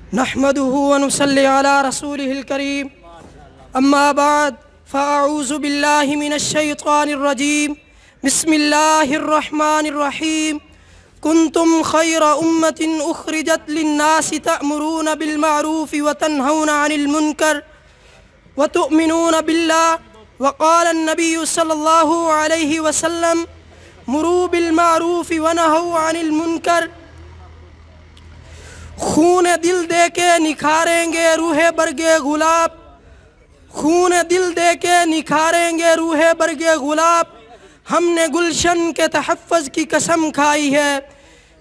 नहमदुहु व नुसल्ली अला रसूलिहिल करीम अम्मा बाद फ़अऊज़ु बिल्लाहि मिनश शैतानिर रजीम बिस्मिल्लाहिर रहमानिर रहीम कुंतुम खैरा उम्मतिन उखरिजत लिन्नासि तअमुरूना बिल मारूफि व तन्हौना अनिल मुनकर व तुअमिनूना बिल्लाह व क़ाला अन्नबिय्यु सल्लल्लाहु अलैहि वसल्लम मुरू बिल मारूफि व नहौ अनिल मुनकर। खून दिल दे के निखारेंगे रूहे बरगे गुलाब, खून दिल दे के निखारेंगे रूहे बरगे गुलाब, हमने गुलशन के तहफ़्फ़ुज़ की कसम खाई है।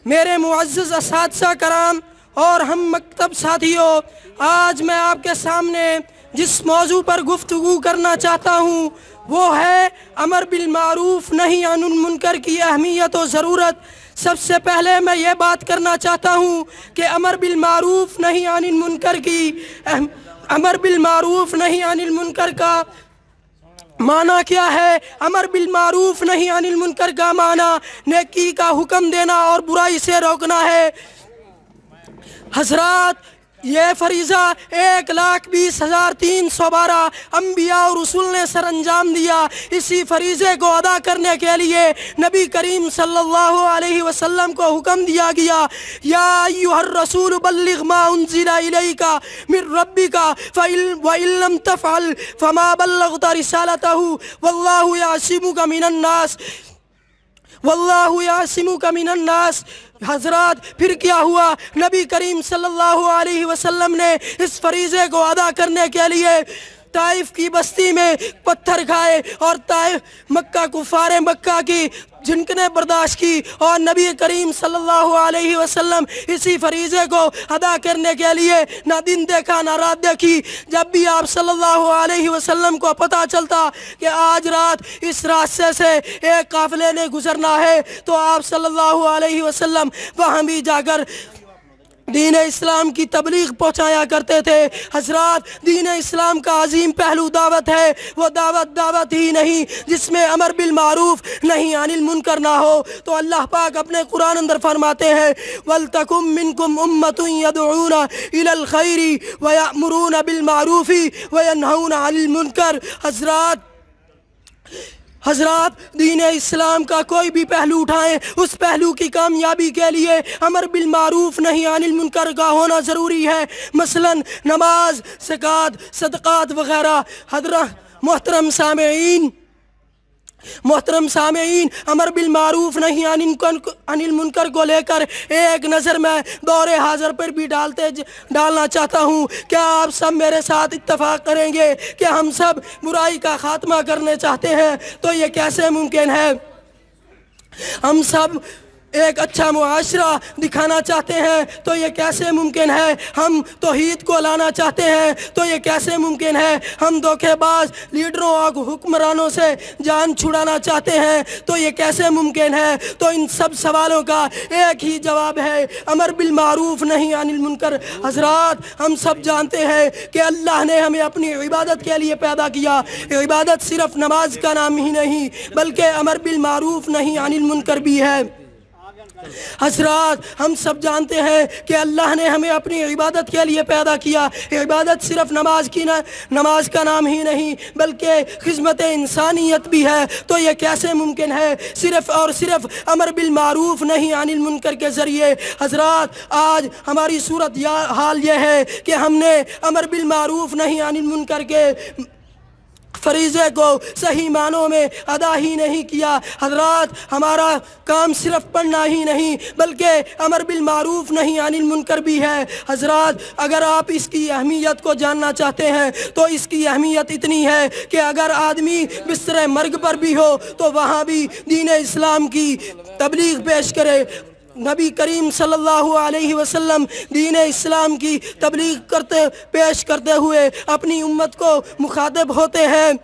मेरे मुअज़्ज़ज़ असातिज़ा कराम और हम मकतब साथियों, आज मैं आपके सामने जिस मौजू पर गुफ्तगू करना चाहता हूँ वो है अमर बिल मारूफ़ नही अनिल मुनकर की अहमियत और ज़रूरत। सबसे पहले मैं ये बात करना चाहता हूँ कि अमर बिल मारूफ़ नही अनिल मुनकर की अमर बिल मारूफ़ नही अनिल मुनकर का माना क्या है। अमर बिल मारूफ़ नही अनिल मुनकर का माना नेकी का हुक्म देना और बुराई से रोकना है। हज़रात, ये फरीज़ा 1,20,312 अम्बिया और रसूल ने सरअंजाम दिया। इसी फरीज़े को अदा करने के लिए नबी करीम सल्लल्लाहु अलैहि वसल्लम को हुक्म दिया गया, या अय्युहर रसूल बल्लिग मा उन्ज़िला इलैका मिर रब्बिका व इन लम तफ़अल फमा बल्लग़ता रिसालतहु वल्लाहु यासिमुका मिनन नास वल्लाहु यासिमुका मिनन नास। हज़रात, फिर क्या हुआ, नबी करीम सल्लल्लाहु अलैहि वसल्लम ने इस फरीज़े को अदा करने के लिए ताइफ की बस्ती में पत्थर खाए और ताइफ मक्का कुफ़ारे मक्का की जिनकने बर्दाश्त की, और नबी करीम सल्लल्लाहु अलैहि वसल्लम इसी फरीज़े को अदा करने के लिए ना दिन देखा ना रात देखी। जब भी आप सल्लल्लाहु अलैहि वसल्लम को पता चलता कि आज रात इस रास्ते से एक काफ़िले ने गुजरना है तो आप सल्लल्लाहु अलैहि वसल्लम वहाँ भी जाकर दीन इस्लाम की तबलीग पहुँचाया करते थे। हज़रात, दीन इस्लाम का अजीम पहलू दावत है। वो दावत ही नहीं जिसमें अमर बिल मारूफ़ नहीं अनिल मुनकर ना हो। तो अल्लाह पाक अपने कुरान अंदर फरमाते हैं, वलतकुम मिनकुम उम्मतुन यदऊना इलल खैरि व यअमुरूना बिल मारूफ़ि व यनहौना अनिल मुनकर। हज़रात, दीन इस्लाम का कोई भी पहलू उठाएं, उस पहलू की कामयाबी के लिए अमर बिल मारूफ़ नहीं अनिल मुनकर का होना ज़रूरी है। मसलन नमाज, ज़कात, सदक़ात वग़ैरह। हज़रात, मोहतरम सामेईन, अमर बिल मारूफ़ नहीं अनिल मुनकर को लेकर एक नज़र मैं दौरे हाज़र पर भी डालना चाहता हूँ। क्या आप सब मेरे साथ इत्तफ़ाक़ करेंगे कि हम सब बुराई का ख़ात्मा करने चाहते हैं? तो ये कैसे मुमकिन है? हम सब एक अच्छा मुआशरा दिखाना चाहते हैं तो ये कैसे मुमकिन है? हम तौहीद को लाना चाहते हैं तो ये कैसे मुमकिन है? हम धोखेबाज लीडरों और हुक्मरानों से जान छुड़ाना चाहते हैं तो ये कैसे मुमकिन है? तो इन सब सवालों का एक ही जवाब है, अमर बिल मारूफ़ नहीं अनिल मुनकर। हज़रात, हम सब जानते हैं कि अल्लाह ने हमें अपनी इबादत के लिए पैदा किया। इबादत सिर्फ़ नमाज का नाम ही नहीं बल्कि अमर बिल मारूफ़ नहीं अनिल मुनकर भी है। हज़रात, हम सब जानते हैं कि अल्लाह ने हमें अपनी इबादत के लिए पैदा किया। इबादत सिर्फ नमाज का नाम ही नहीं बल्कि खिदमत इंसानियत भी है। तो ये कैसे मुमकिन है? सिर्फ़ और सिर्फ अमर बिल मारूफ़ नहीं अनिल मुनकर के ज़रिए। हज़रात, आज हमारी सूरत हाल ये है कि हमने अमर बिल मारूफ़ नहीं अनिल मुनकर के फरीज़े को सही मानों में अदा ही नहीं किया। हज़रात, हमारा काम सिर्फ पढ़ना ही नहीं बल्कि अमर बिल मारूफ़ नहीं अनिल मुनकर भी है। हज़रात, अगर आप इसकी अहमियत को जानना चाहते हैं तो इसकी अहमियत इतनी है कि अगर आदमी बिस्तर मर्ग पर भी हो तो वहाँ भी दीन इस्लाम की तबलीग पेश करे। नबी करीम सल्लल्लाहु अलैहि वसल्लम दीन इस्लाम की तबलीग पेश करते हुए अपनी उम्मत को मुखातिब होते हैं,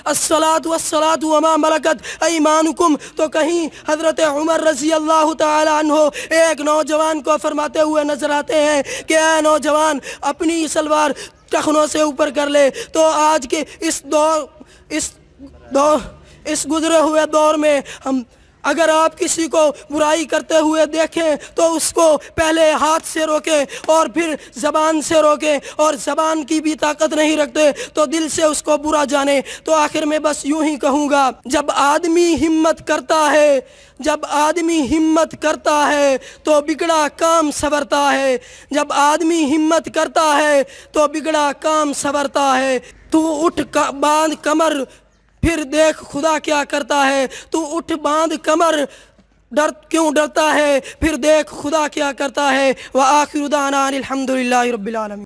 अस्सलातु वस्सलातु वमा मलकत ऐमानुकुम। तो कहीं हज़रत उमर रज़ी अल्लाह तआला अन्हो एक नौजवान को फरमाते हुए नज़र आते हैं कि ऐ नौजवान, अपनी सलवार टखनों से ऊपर कर ले। तो आज के इस गुज़रे हुए दौर में अगर आप किसी को बुराई करते हुए देखें तो उसको पहले हाथ से रोकें और फिर ज़बान से रोकें, और ज़बान की भी ताकत नहीं रखते तो दिल से उसको बुरा जाने। तो आखिर में बस यूं ही कहूँगा, जब आदमी हिम्मत करता है, जब आदमी हिम्मत करता है तो बिगड़ा काम संवरता है। जब आदमी हिम्मत करता है तो बिगड़ा काम संवरता है। तू उठ बांध कमर, फिर देख खुदा क्या करता है। तू उठ बांध कमर, क्यों डरता है, फिर देख खुदा क्या करता है। व आखिरु दाना अनिल हम्दुलिल्लाहि रब्बिल आलमीन।